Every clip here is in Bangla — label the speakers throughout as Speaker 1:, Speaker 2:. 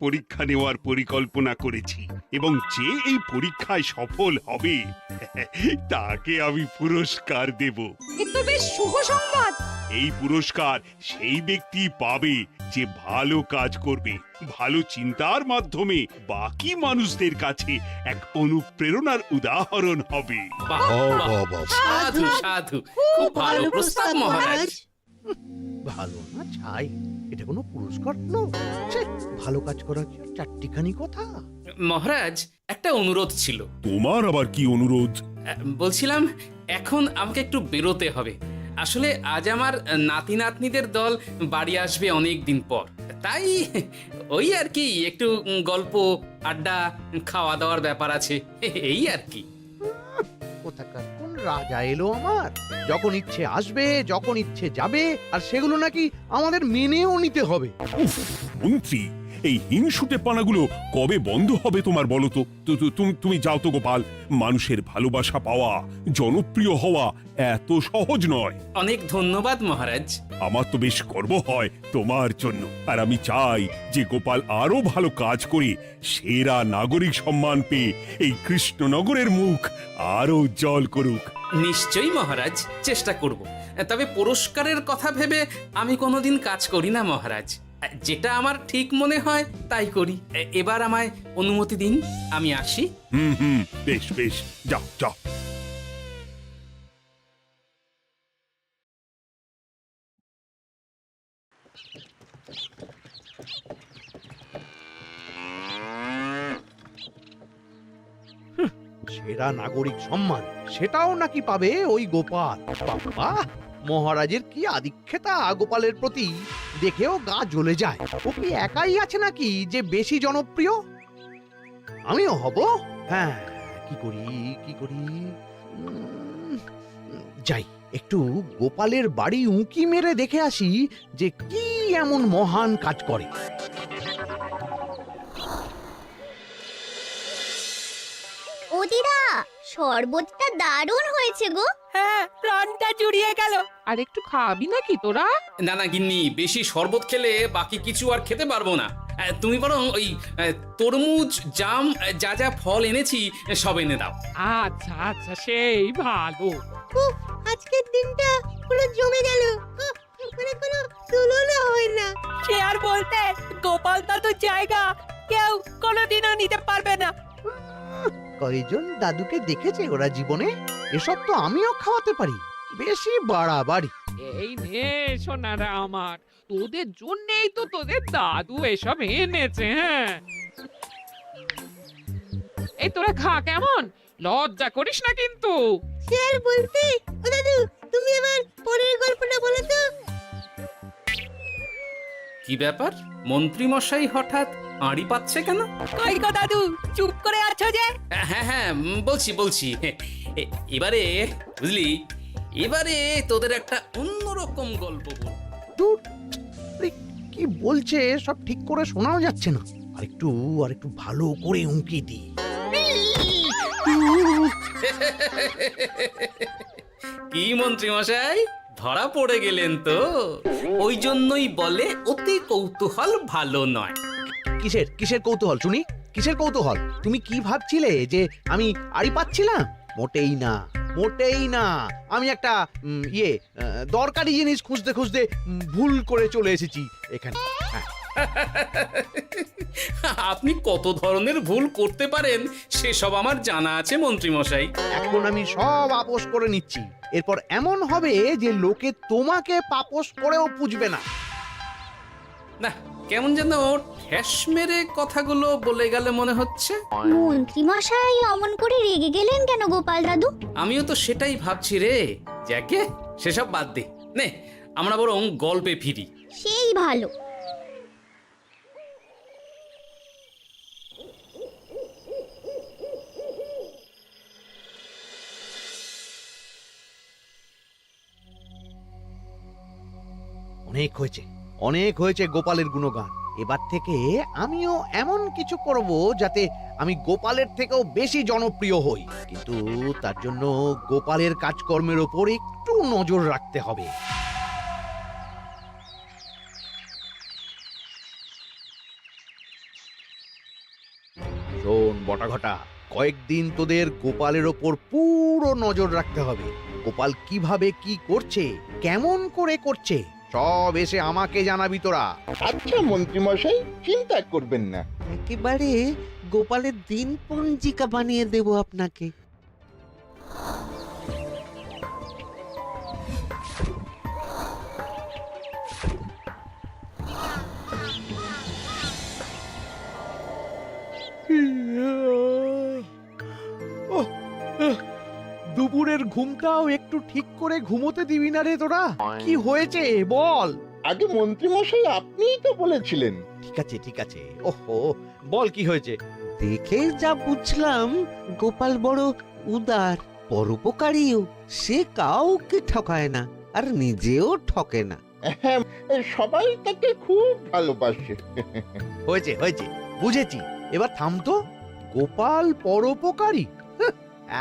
Speaker 1: পরীক্ষা নেওয়ার পরিকল্পনা করেছি এবং যে এই পরীক্ষায় সফল হবে তাকে আমি পুরস্কার দেব।
Speaker 2: এ তো বেশ শুভ সংবাদ।
Speaker 1: এই পুরস্কার সেই ব্যক্তি পাবে যে ভালো কাজ করবে, ভালো চিন্তার মাধ্যমে বাকি মানুষদের কাছে এক অনুপ্রেরণার উদাহরণ হবে।
Speaker 3: বাহ, বাহ, সাধু সাধু, খুব ভালো প্রস্তাব মহারাজ।
Speaker 4: ভালো না ছাই, এটা কোনো পুরস্কার নয়। ছে, ভালো কাজ করার কি আর চারটিখানি কথা?
Speaker 3: মহারাজ, একটা অনুরোধ ছিল।
Speaker 1: তোমার আবার কি অনুরোধ?
Speaker 3: বলছিলাম এখন আমাকে একটু বেরোতে হবে। আসলে আজ আমার নাতি নাতনিদের দল বাড়ি আসবে অনেক দিন পর, তাই ওই আর কি একটু গল্প আড্ডা খাওয়া দাওয়ার ব্যাপার আছে, এই আর কি।
Speaker 4: কোথাকার কোন রাজা এলো আমার? যখন ইচ্ছে আসবে, যখন ইচ্ছে যাবে, আর সেগুলো নাকি আমাদের মেনেও নিতে হবে।
Speaker 5: উফ, মন্ত্রী, এই হিংসুটে পানাগুলো কবে বন্ধ হবে তোমার বলো তো? তুমি যাও তো গোপাল। মানুষের ভালোবাসা পাওয়া, জনপ্রিয় হওয়া এত সহজ নয়।
Speaker 3: অনেক ধন্যবাদ মহারাজ।
Speaker 5: আমার তো বেশ গর্ব হয় তোমার জন্য, আর আমি চাই যে গোপাল আরো ভালো কাজ করে সেরা নাগরিক সম্মান পেয়ে এই কৃষ্ণনগরের মুখ আরো উজ্জ্বল করুক।
Speaker 3: নিশ্চয়ই মহারাজ, চেষ্টা করব। তবে পুরস্কারের কথা ভেবে আমি কোনোদিন কাজ করি না মহারাজ। যেটা আমার ঠিক মনে হয় তাই করি। এবার আমায় অনুমতি দিন, আমি আসি।
Speaker 5: হুম, বেশ বেশ, যাও যাও।
Speaker 4: সেরা নাগরিক সম্মান সেটাও নাকি পাবে ওই গোপাল। বাবা, মহারাজের কি আদিক্ষেতা গোপালের প্রতি, দেখেও গা জ্বলে যায়। ও কি একাই আছে নাকি যে বেশি জনপ্রিয়? আমিও হব। হ্যাঁ, কি করি কি করি? যাই, একটু গোপালের বাড়ি উঁকি মেরে দেখে আসি যে কি এমন মহান কাজ করে।
Speaker 6: ও দিদা, শরবতটা দারুণ হয়েছে গো।
Speaker 2: হ্যাঁ, প্রাণটা জুড়িয়ে গেল। আর একটু খাবি নাকি তোরা?
Speaker 3: না না গিন্নি, বেশি শরবত খেলে বাকি কিছু আর খেতে পারবো না। তুমি বরং ওই তরমুজ, জাম, যা যা ফল এনেছি সব এনে দাও।
Speaker 2: আচ্ছা আচ্ছা, সেই ভালো।
Speaker 6: আজকের দিনটা পুরো জমে গেল, মানে কোনো তুলনা হয় না।
Speaker 2: সে আর বলতে, গোপাল দাদুর জায়গা কেউ কোনোদিনও নিতে পারবে না।
Speaker 4: কয়জন দাদুকে দেখেছে ওরা জীবনে? এসব তো আমিও খাওয়াতে পারি। বেশি বাড়াবাড়ি।
Speaker 2: এই নে সোনারা আমার, তোদের জন্যই তো তোদের দাদু এসব এনেছে। হ্যাঁ, এই তোরা খা, কেমন? লজ্জা করিস না কিন্তু।
Speaker 6: সে আর বলতে, ও দাদু, তুমি আবার পরের গল্পটা বলো তো।
Speaker 3: কি ব্যাপার, মন্ত্রী মশাই হঠাৎ আড়ি পাচ্ছে কেন?
Speaker 2: কই গো দাদু, চুপ করে আছো যে?
Speaker 3: হ্যাঁ হ্যাঁ, বলছি। এবারে বুঝলি, এবারে তোদের একটা অন্যরকম গল্প বল।
Speaker 4: ধুর, আরে কি বলছে সব ঠিক করে শোনাও যাচ্ছে না। আর একটু ভালো করে উঁকি দি।
Speaker 3: কি মন্ত্রী মশাই, ধরা পড়ে গেলেন তো? ওই জন্যই বলে অতি কৌতূহল ভালো নয়।
Speaker 4: কিসের কৌতূহল শুনি? কিসের কৌতূহল? তুমি কি ভাবছিলে যে আমি আড়ি পাচ্ছিলাম? মোটেই না, মোটেই না। আমি একটা দরকারি জিনিস খুঁজতে খুঁজতে ভুল করে চলে এসেছি এখানে। হ্যাঁ,
Speaker 3: আপনি কত ধরনের ভুল করতে পারেন সেসব আমার জানা আছে মন্ত্রী মশাই।
Speaker 4: এখন আমি সব আপোষ করে নিচ্ছি। এরপর এমন হবে যে লোকে তোমাকে পাপোশ করেও পুজবে না।
Speaker 3: না, কেমন যেন ঠেস মেরে কথাগুলো বলে গেলে মনে হচ্ছে।
Speaker 6: মন্ত্রী মশাই অমন করে রেগে গেলেন কেন গোপাল দাদু?
Speaker 3: আমিও তো সেটাই ভাবছি রে। যাকে সেসব বাদ দে, নে আমরা বরং গল্পে ফিরি।
Speaker 6: সেই ভালো।
Speaker 4: অনেক হয়েছে গোপালের গুণগান। এবার থেকে আমিও এমন কিছু করব যাতে আমি গোপালের থেকেও বেশি জনপ্রিয় হই। কিন্তু তার জন্য গোপালের কাজকর্মের ওপর একটু নজর রাখতে হবে। বটাঘটা, কয়েকদিন তোদের গোপালের ওপর পুরো নজর রাখতে হবে। গোপাল কিভাবে কি করছে, কেমন করে করছে, সব এসে আমাকে জানাবি তোরা।
Speaker 7: আচ্ছা মন্ত্রীমশাই, চিন্তা করবেন না।
Speaker 8: একেবারে গোপালের দিন পঞ্জিকা বানিয়ে দেব আপনাকে।
Speaker 4: ওহ, দুপুরের ঘুমটাও একটু ঠিক করে ঘুমোতে দিবি না রে তোরা? কি হয়েছে বল।
Speaker 7: আগে মন্ত্রীমশাই আপনিই তো বলেছিলেন।
Speaker 4: ঠিক আছে ঠিক আছে, ওহো বল কি হয়েছে।
Speaker 8: দেখে যা বুঝলাম গোপাল বড় উদার, পরোপকারীও। সে কাউকে ঠকায় না, আর নিজেও ঠকে না।
Speaker 7: হ্যাঁ, সবাই তাকে খুব ভালোবাসে।
Speaker 4: হয়েছে হয়েছে, বুঝেছি। এবার থাম তো। গোপাল পরোপকারী? হাহ,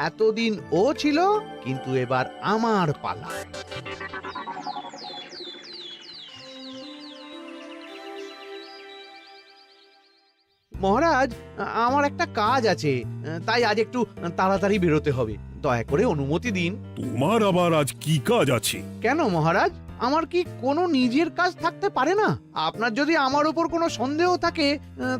Speaker 4: এতদিন ও ছিল, কিন্তু এবার আমার পালা। মহারাজ, আমার একটা কাজ আছে, তাই আজ একটু তাড়াতাড়ি বেরোতে হবে। দয়া করে অনুমতি দিন।
Speaker 5: তোমার আবার আজ কি কাজ আছে?
Speaker 4: কেন মহারাজ, আমার কি কোনো নিজের কাজ থাকতে পারে না? আপনার যদি আমার উপর কোনো সন্দেহ থাকে,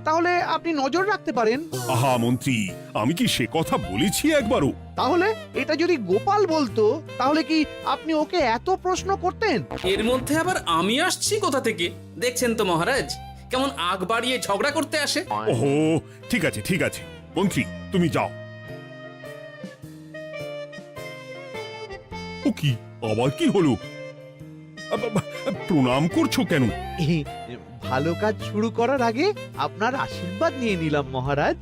Speaker 4: তাহলে আপনি নজর রাখতে পারেন।
Speaker 5: আহা মন্ত্রী, আমি কি সে কথা বলেছি একবারও?
Speaker 4: তাহলে এটা যদি গোপাল বলতো, তাহলে কি আপনি ওকে এত প্রশ্ন করতেন?
Speaker 3: এর মধ্যে আবার আমি আসছি কোথা থেকে? দেখছেন তো মহারাজ, কেমন আগ বাড়িয়ে ঝগড়া করতে আসে।
Speaker 5: ওহো, ঠিক আছে ঠিক আছে, মন্ত্রী তুমি যাও। ও কি, আবার কি হলো? প্রণাম করছো কেন?
Speaker 4: ভালো কাজ শুরু করার আগে আপনার আশীর্বাদ নিয়ে নিলাম মহারাজ।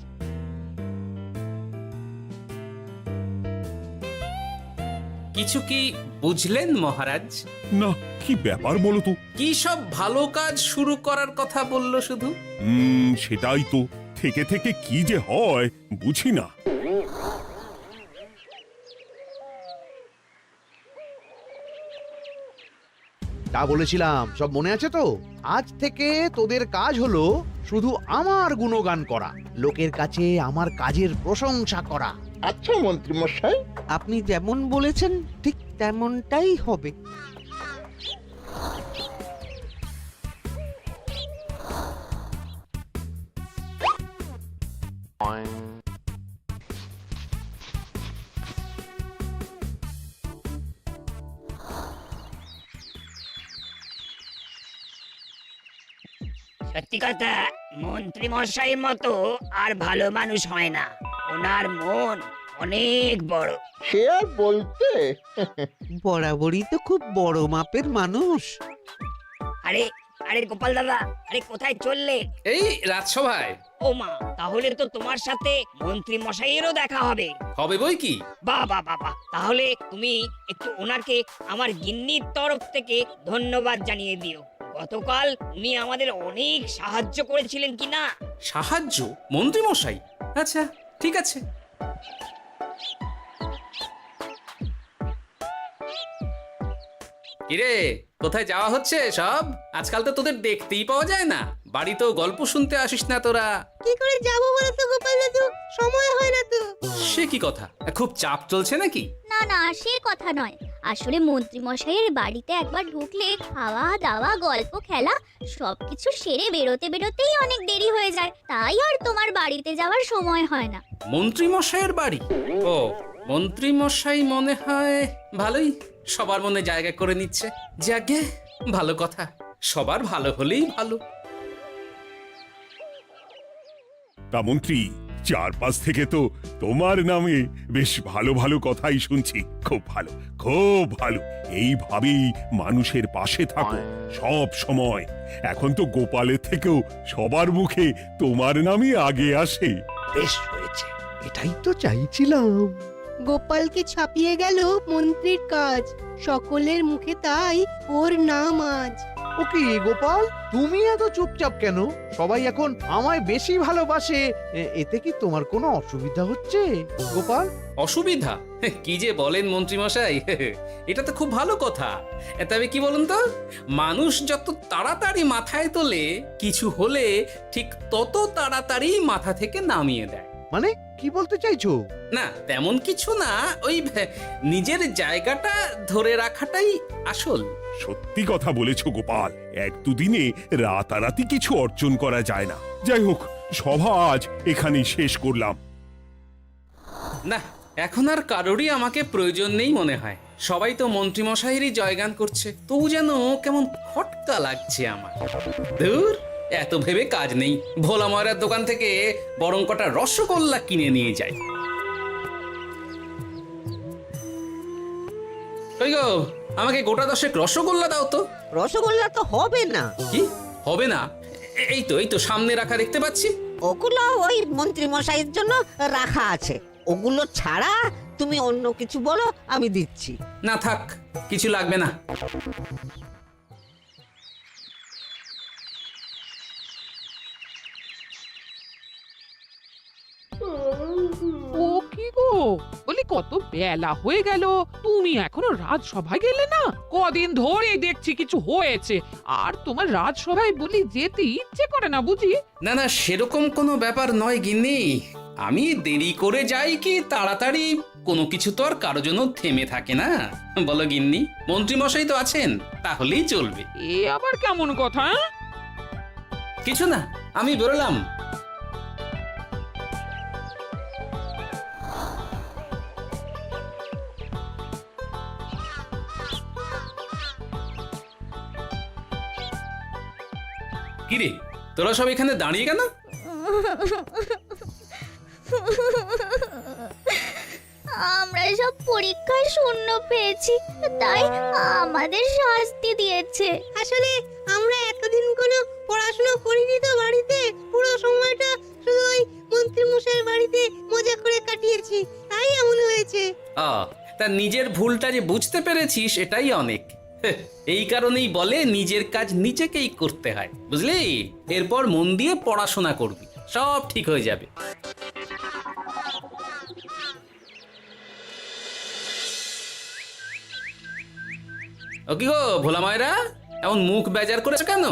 Speaker 3: কিছু কি বুঝলেন মহারাজ?
Speaker 5: না, কি ব্যাপার বলো তো?
Speaker 3: কি সব ভালো কাজ শুরু করার কথা বললো শুধু?
Speaker 5: সেটাই তো, থেকে থেকে কি যে হয় বুঝি না।
Speaker 4: তা বলেছিলাম, সব মনে আছে তো? আজ থেকে তোদের কাজ হলো শুধু আমার গুণগান করা, লোকের কাছে আমার কাজের প্রশংসা করা।
Speaker 7: আচ্ছা মন্ত্রীমশাই।
Speaker 8: আপনি যেমন বলেছেন ঠিক তেমনটাই হবে।
Speaker 9: সত্যি কথা, মন্ত্রী মশাইয়ের মতো আর ভালো মানুষ হয় না। ওনার মন অনেক বড়।
Speaker 7: সে আর বলতে।
Speaker 8: বরাবরই তো খুব বড় মাপের মানুষ।
Speaker 9: আরে আরে গোপাল দাদা, আরে কোথায় চললে?
Speaker 3: এই রাজসভায়।
Speaker 9: ও মা, তাহলে তো তোমার সাথে মন্ত্রী মশাইয়েরও দেখা হবে।
Speaker 3: হবে বই কি?
Speaker 9: বাহ বাহ বাহ বাহ, তাহলে তুমি একটু ওনাকে আমার গিন্নির তরফ থেকে ধন্যবাদ জানিয়ে দিও। গতকাল উনি আমাদের অনেক সাহায্য করেছিলেন কি না?
Speaker 3: সাহায্য? মন্ত্রী মশাই? আচ্ছা ঠিক আছে। কিরে, কোথায় যাওয়া হচ্ছে সব? আজকাল তো তোদের দেখতেই পাওয়া যায় না, বাড়িতেও গল্প শুনতে আসিস না তোরা।
Speaker 6: কি করে যাবো বলতো গোপাল দাদু, সময় হয় না তো।
Speaker 3: সে কি কথা, খুব চাপ চলছে নাকি?
Speaker 10: না না, সে কথা নয়। আসলে মন্ত্রী মশাইয়ের বাড়িতে একবার ঢুকলে খাওয়া দাওয়া গল্প খেলা সবকিছু সেরে বেরোতে বেরোতেই অনেক দেরি হয়ে যায়, তাই আর তোমার বাড়িতে যাওয়ার সময় হয় না।
Speaker 3: মন্ত্রী মশাইয়ের বাড়ি? ও, মন্ত্রী মশাই মনে হয় ভালোই সবার মনে জায়গা করে নিচ্ছে। যাকে ভালো কথা, সবার ভালো হলেই ভালো।
Speaker 5: তা মন্ত্রী, চারপাশ থেকে তো তোমার নামে বেশ ভালো ভালো কথাই শুনছি। খুব ভালো, খুব ভালো। এইভাবেই মানুষের পাশে থাকো সব সময়। এখন তো গোপালের থেকেও সবার মুখে তোমার নামই আগে আসে।
Speaker 4: বেশ হয়েছে, এটাই তো চাইছিলাম।
Speaker 6: গোপালকে ছাপিয়ে গেল মন্ত্রীর কাজ, সকলের মুখে তাই ওর নাম আজ।
Speaker 4: ও কি গোপাল, তুমি এত চুপচাপ কেন? সবাই এখন আমায় বেশি ভালোবাসে, এতে কি তোমার কোনো অসুবিধা হচ্ছে গোপাল?
Speaker 3: অসুবিধা? কি যে বলেন মন্ত্রী মশাই, এটা তো খুব ভালো কথা। তবে কি বলুন তো, মানুষ যত তাড়াতাড়ি মাথায় তোলে, কিছু হলে ঠিক তত তাড়াতাড়ি মাথা থেকে নামিয়ে দেয়।
Speaker 4: মানে কি বলতে চাইছো?
Speaker 3: না তেমন কিছু না, ওই নিজের জায়গাটা ধরে রাখাটাই আসল।
Speaker 5: সত্যি কথা বলেছো গোপাল, এক দুদিনে রাতারাতি কিছু অর্জন করা যায় না। যাই হোক, সভা আজ এখানেই শেষ করলাম।
Speaker 3: না এখন আর কারোরই আমাকে প্রয়োজন নেই মনে হয়। সবাই তো মন্ত্রীমশাইয়েরই জয়গান করছে, তবু যেন কেমন খটকা লাগছে আমার। ধুর, এত ভেবে কাজ নেই, ভোলা ময়রার দোকান থেকে বরং কটা রসগোল্লা কিনে নিয়ে যাই। কই গো, আমাকে গোটা 10 রসগোল্লা দাও তো।
Speaker 8: রসগোল্লা তো হবে না।
Speaker 3: কি হবে না? এই তো সামনে রাখা দেখতে পাচ্ছি।
Speaker 8: ওগুলো ওই মন্ত্রী মশাইয়ের জন্য রাখা আছে, ওগুলো ছাড়া তুমি অন্য কিছু বলো, আমি দিচ্ছি।
Speaker 3: না থাক, কিছু লাগবে না।
Speaker 2: ও কি গো, বলি কত বেলা হয়ে গেল, তুমি এখনো রাজসভায় গেলে না? কদিন ধরে দেখছি কিছু হয়েছে, আর তোমার রাজসভায় বলি যেতে ইচ্ছে করে না বুঝি?
Speaker 3: না না, সেরকম কোনো ব্যাপার নয় গিন্নি। আমি দেরি করে যাই কি তাড়াতাড়ি, কোনো কিছু তো আর কারো জন্য থেমে থাকে না। বলো গিন্নি, মন্ত্রীমশাই তো আছেন, তাহলেই চলবে।
Speaker 2: এ আবার কেমন কথা?
Speaker 3: কিছু না, আমি বেরোলাম। কিরে, তোরা সব এখানে দাঁড়িয়ে কেন?
Speaker 10: আমরা সব পরীক্ষায় শূন্য পেয়েছি, তাই আমাদের শাস্তি দিয়েছে।
Speaker 6: আসলে আমরা এতদিন কোনো পড়াশোনা করিনি তো বাড়িতে, পুরো সময়টা শুধু ওই মন্ত্রী মশাইয়ের বাড়িতে মজা করে কাটিয়েছি, তাই এমন হয়েছে।
Speaker 3: তা নিজের ভুলটা যে বুঝতে পেরেছিস এটাই অনেক। এই কারণেই বলে নিজের কাজ নিজেকেই করতে হয়, বুঝলি? এরপর মন দিয়ে পড়াশোনা করবি, সব ঠিক হয়ে যাবে। ও কি গো ভোলা মায়েরা, এমন মুখ বেজার করেছে কেন?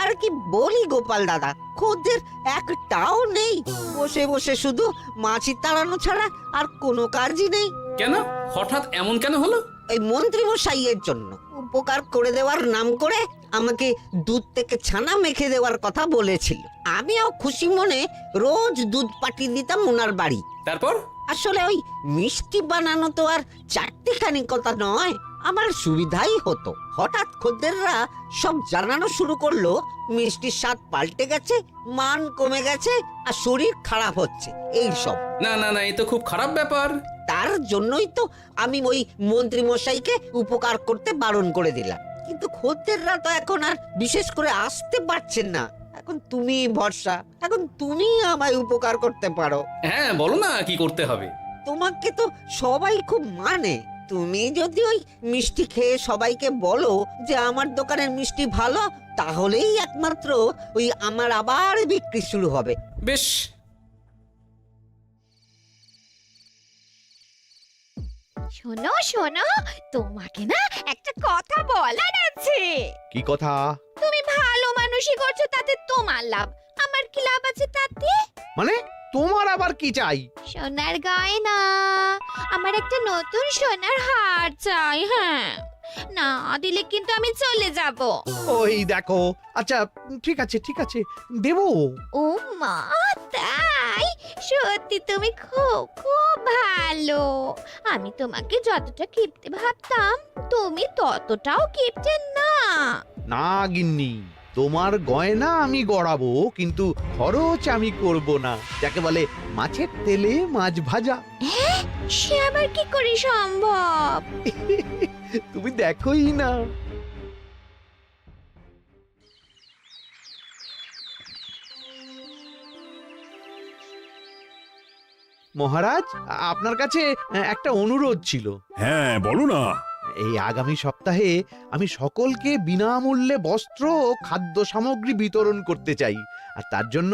Speaker 8: আর কি বলি গোপাল দাদা, খদ্দের একটাও নেই, বসে বসে শুধু মাছি তাড়ানো ছাড়া আর কোনো কাজই নেই।
Speaker 3: কেন, হঠাৎ এমন কেন হলো?
Speaker 8: এই মন্ত্রী মশাইয়ের জন্য উপকার করে দেওয়ার নাম করে আমাকে দুধ থেকে ছানা মেখে দেওয়ার কথা বলেছিল। আমিও খুশি মনে রোজ দুধ পাঠিয়ে দিতাম ওনার বাড়ি।
Speaker 3: তারপর?
Speaker 8: আসলে ওই মিষ্টি বানানো তো আর চারটিখানি কথা নয়, আমার সুবিধাই হতো। হঠাৎ খদ্দেররা সব জানানো শুরু করলো মিষ্টির স্বাদ পাল্টে গেছে, মান কমে গেছে, আর শরীর খারাপ হচ্ছে, এই সব।
Speaker 3: না না না, এই তো খুব খারাপ ব্যাপার।
Speaker 8: তার জন্যই তো আমি ওই মন্ত্রী মশাইকে উপকার করতে বারণ করে দিলাম। কিন্তু খদ্দেররা তো এখন আর বিশেষ করে আসতে পারছেন না। এখন তুমি ভরসা, এখন তুমি আমায় উপকার করতে পারো।
Speaker 3: হ্যাঁ বলো না, কি করতে হবে?
Speaker 8: তোমাকে তো সবাই খুব মানে, তুমি যদি ওই মিষ্টি খেয়ে সবাইকে বলো যে আমার দোকানের মিষ্টি ভালো, তাহলেই একমাত্র ওই আমার আবার বিক্রি শুরু হবে।
Speaker 3: বেশ।
Speaker 10: শোনো শোনো, তোমাকে না একটা কথা বলার আছে।
Speaker 4: কি কথা?
Speaker 10: তুমি ভালো মানুষই করছো, তাতে তোমার লাভ, আমার কি লাভ আছে তাতে?
Speaker 4: মানে তোমার আবার কি চাই?
Speaker 10: সোনার গয়না, আমার একটা নতুন সোনার হার চাই। হ্যাঁ, না দিলে কিন্তু আমি চলে যাব।
Speaker 4: ওই দেখো, আচ্ছা ঠিক আছে ঠিক আছে, দেবো।
Speaker 10: ও মা, তাই? সত্যি তুমি খুব খুব ভালো। আমি তোমাকে যতটা কিপটে ভাবতাম, তুমি ততটাও কিপটে না।
Speaker 4: না গিন্নি, তোমার গয়না আমি গড়াবো, কিন্তু খরচ আমি করব না। যাকে বলে মাছের তেলে মাছ ভাজা।
Speaker 10: সে আবার কি করে সম্ভব?
Speaker 4: তুমি দেখোই না। মহারাজ, আপনার কাছে একটা অনুরোধ ছিল।
Speaker 5: হ্যাঁ বলো না।
Speaker 4: এই আগামী সপ্তাহে আমি সকলকে বিনামূল্যে বস্ত্র ও খাদ্য সামগ্রী বিতরণ করতে চাই, আর তার জন্য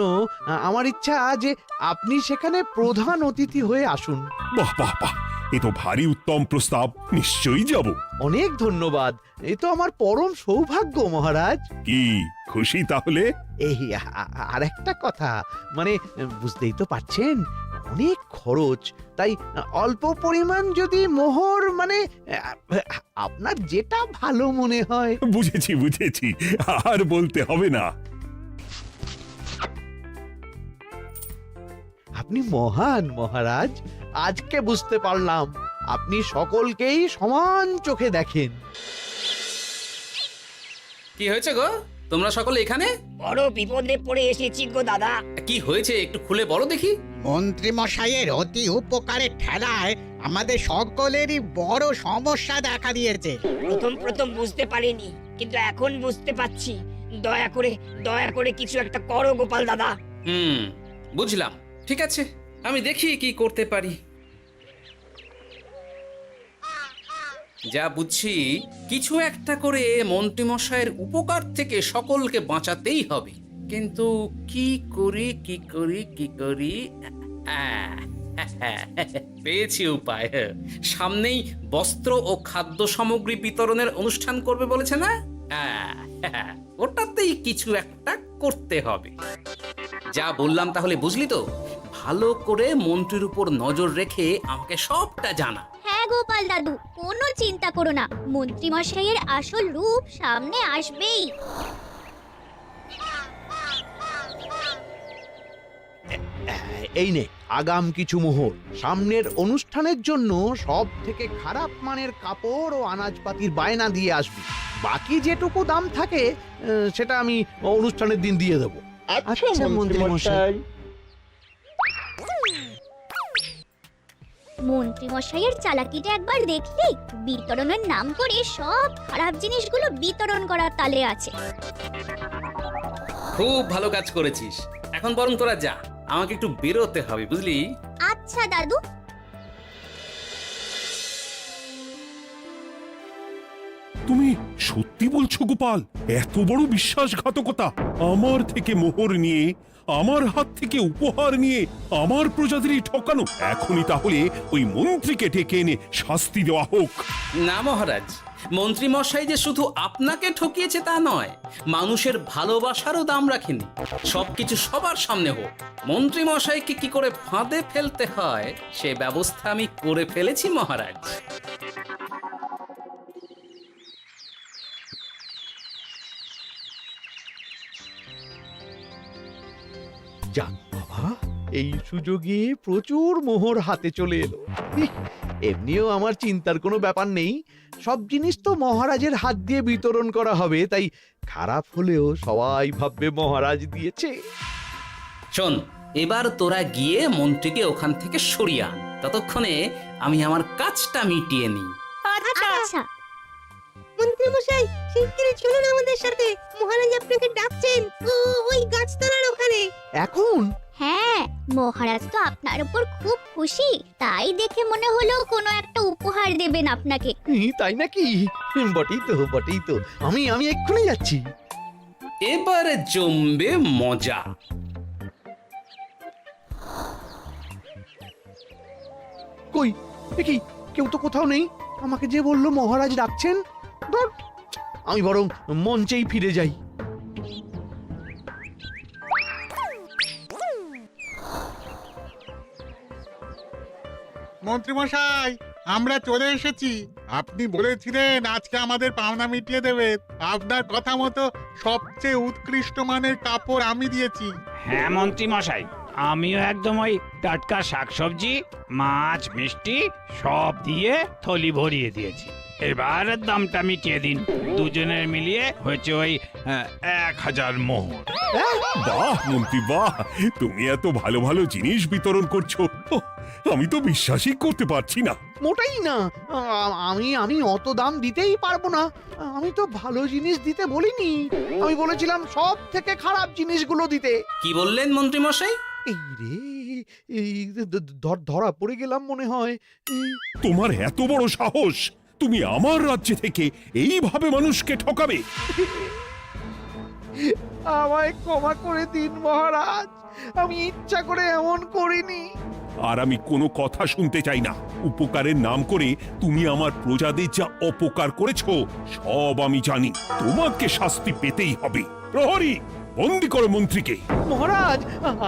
Speaker 4: আমার ইচ্ছা যে আপনি সেখানে প্রধান অতিথি হয়ে আসুন।
Speaker 5: বাহ বাহ বাহ, এ তো ভারী উত্তম প্রস্তাব, নিশ্চয়ই যাব।
Speaker 4: অনেক ধন্যবাদ, এ তো আমার পরম সৌভাগ্য মহারাজ।
Speaker 5: কি খুশি তাহলে?
Speaker 4: এই আর একটা কথা, মানে বুঝতেই তো পারছেন, অনেক খরচ, তাই অল্প পরিমাণ যদি মোহর মানে আপনার যেটা ভালো মনে হয়।
Speaker 5: বুঝেছি বুঝেছি, আর বলতে হবে না।
Speaker 4: আপনি মহান মহারাজ, আজকে বুঝতে পারলাম আপনি সকলকেই সমান চোখে দেখেন।
Speaker 3: কি হয়েছে গো, তোমরা সকলে এখানে?
Speaker 9: বড় বিপদে পড়ে এসেছি গো দাদা।
Speaker 3: কি হয়েছে একটু খুলে বলো দেখি।
Speaker 11: মন্ত্রী মশাইয়ের অতি উপকারের ঠেলায় আমাদের সকলেরই বড় সমস্যা দেখা দিয়েছে।
Speaker 9: প্রথম বুঝতে পারিনি, কিন্তু এখন বুঝতে পারছি। দয়া করে কিছু একটা করো গোপাল দাদা।
Speaker 3: বুঝলাম, ঠিক আছে, আমি দেখি কি করতে পারি। যা বুঝছি, কিছু একটা করে মন্ত্রীমশাইয়ের উপকার থেকে সকলকে বাঁচাতেই হবে। কিন্তু কি করি পেয়েছি উপায়। সামনেই বস্ত্র ও খাদ্য সামগ্রী বিতরণের অনুষ্ঠান করবে বলেছে না? ওটাতেই কিছু একটা করতে হবে। যা বললাম তাহলে বুঝলি তো? ভালো করে মন্ত্রীর উপর নজর রেখে আমাকে সবটা জানা।
Speaker 10: হ্যাঁ গোপাল দাদু, কোনো চিন্তা করো না, মন্ত্রী মশাইয়ের আসল রূপ সামনে আসবেই।
Speaker 4: এই নে আগাম কিছু মোহর। সামনের অনুষ্ঠানের জন্য সব থেকে খারাপ মানের কাপড় ও আনাজপাতির বায়না দিয়ে আসবি। বাকি যেটুকু দাম থাকে সেটা আমি অনুষ্ঠানের দিন দিয়ে দেবো।
Speaker 7: আচ্ছা মন্ত্রী মশাই।
Speaker 10: মন্ত্রী মশাইয়ের চালাকিটা একবার দেখলি? বিতরণের নাম করে সব খারাপ জিনিসগুলো বিতরণ করার তালে আছে।
Speaker 3: খুব ভালো কাজ করেছিস। এখন বরং তোরা যা, আমাকে একটু বেরোতে হবে, বুঝলি?
Speaker 10: আচ্ছা দাদু।
Speaker 5: তুমি সত্যি বলছো গোপাল? এত বড় বিশ্বাসঘাতকতা! আমার থেকে মোহর নিয়ে, আমার হাত থেকে উপহার নিয়ে আমার প্রজাদেরই ঠকানো। এখনই তাহলে ওই মন্ত্রীকে ডেকে এনে শাস্তি দেওয়া হোক।
Speaker 3: না মহারাজ, মন্ত্রী মশাই যে শুধু আপনাকে ঠকিয়েছে তা নয়, মানুষের ভালোবাসারও দাম রাখেনি। সবকিছু সবার সামনে হোক। মন্ত্রী মশাইকে কি করে ফাঁদে ফেলতে হয় সে ব্যবস্থা আমি করে ফেলেছি মহারাজ।
Speaker 4: যাক বাবা, এই সুযোগে প্রচুর মোহর হাতে চলে এলো। এমনিও আমার চিন্তার কোনো ব্যাপার নেই, সব জিনিস তো মহারাজের হাত দিয়ে বিতরণ করা হবে, তাই খারাপ হলেও সবাই ভাববে মহারাজ দিয়েছে।
Speaker 3: শোন, এবার তোরা গিয়ে মন্ত্রীকে ওখান থেকে সরিয়ে আন। ততক্ষণে আমি আমার কাজটা মিটিয়ে নিই।
Speaker 10: আচ্ছা।
Speaker 6: মন্ত্রী মশাই, শিগগিরই চলুন আমাদের সাথে, মহারাজ আপনাকে ডাকছেন ওই গাছতলার ওখানে।
Speaker 4: এখন?
Speaker 10: হ্যাঁ, মহারাজ তো আপনার উপর খুব খুশি, তাই দেখে মনে হলো কোনো একটা উপহার দেবেন আপনাকে।
Speaker 4: তাই নাকি? বটেই তো, আমি এক্ষুনি যাচ্ছি।
Speaker 3: এবারে জমবে মজা।
Speaker 4: কই দেখি, কেউ তো কোথাও নেই। আমাকে যে বললো মহারাজ ডাকছেন, ধুর, আমি বরং মঞ্চেই ফিরে যাই।
Speaker 11: মন্ত্রী মশাই, আমরা চলে এসেছি। আপনি বলেছিলেন আজকে আমাদের পাওনা মিটিয়ে দেবেন। আপনার কথা মতো সবচেয়ে উৎকৃষ্ট মানের কাপড় আমি দিয়েছি।
Speaker 12: হ্যাঁ মন্ত্রী মশাই, আমিও একদম ওই টাটকা শাকসবজি, মাছ, মিষ্টি সব দিয়ে থলি ভরিয়ে দিয়েছি। এবার দামটা মিটিয়ে দিন। দুজনের মিলিয়ে হয়েছে ওই 1000 মোহর।
Speaker 5: বাহ মন্ত্রী বাহ, তুমি এত ভালো ভালো জিনিস বিতরণ করছো, আমি তো বিশ্বাসই করতে পারছি না।
Speaker 4: মোটাই না, আমি অত দাম দিতেই পারবো না। আমি তো ভালো জিনিস দিতে বলিনি, আমি বলেছিলাম সব থেকে খারাপ জিনিসগুলো দিতে।
Speaker 3: কি বললেন মন্ত্রী মশাই?
Speaker 4: এই রে, এই ধরা পড়ে গেলাম মনে হয়।
Speaker 5: তোমার এত বড় সাহস, তুমি আমার রাজ্য থেকে এইভাবে মানুষকে ঠকাবে?
Speaker 4: আমায় ক্ষমা করে দিন মহারাজ, আমি ইচ্ছা করে এমন করিনি।
Speaker 5: আর আমি কোনো কথা শুনতে চাই না। উপকারের নাম করে তুমি আমার প্রজাদের যা অপকার করেছো সব আমি জানি। তোমাকে শাস্তি পেতেই হবে। প্রহরী, বন্দি করো মন্ত্রীকে।
Speaker 4: মহারাজ,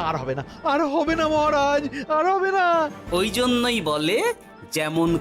Speaker 4: আর হবে না, আর হবে না মহারাজ, আর হবে না।
Speaker 3: ওই জন্যই বলে যেমন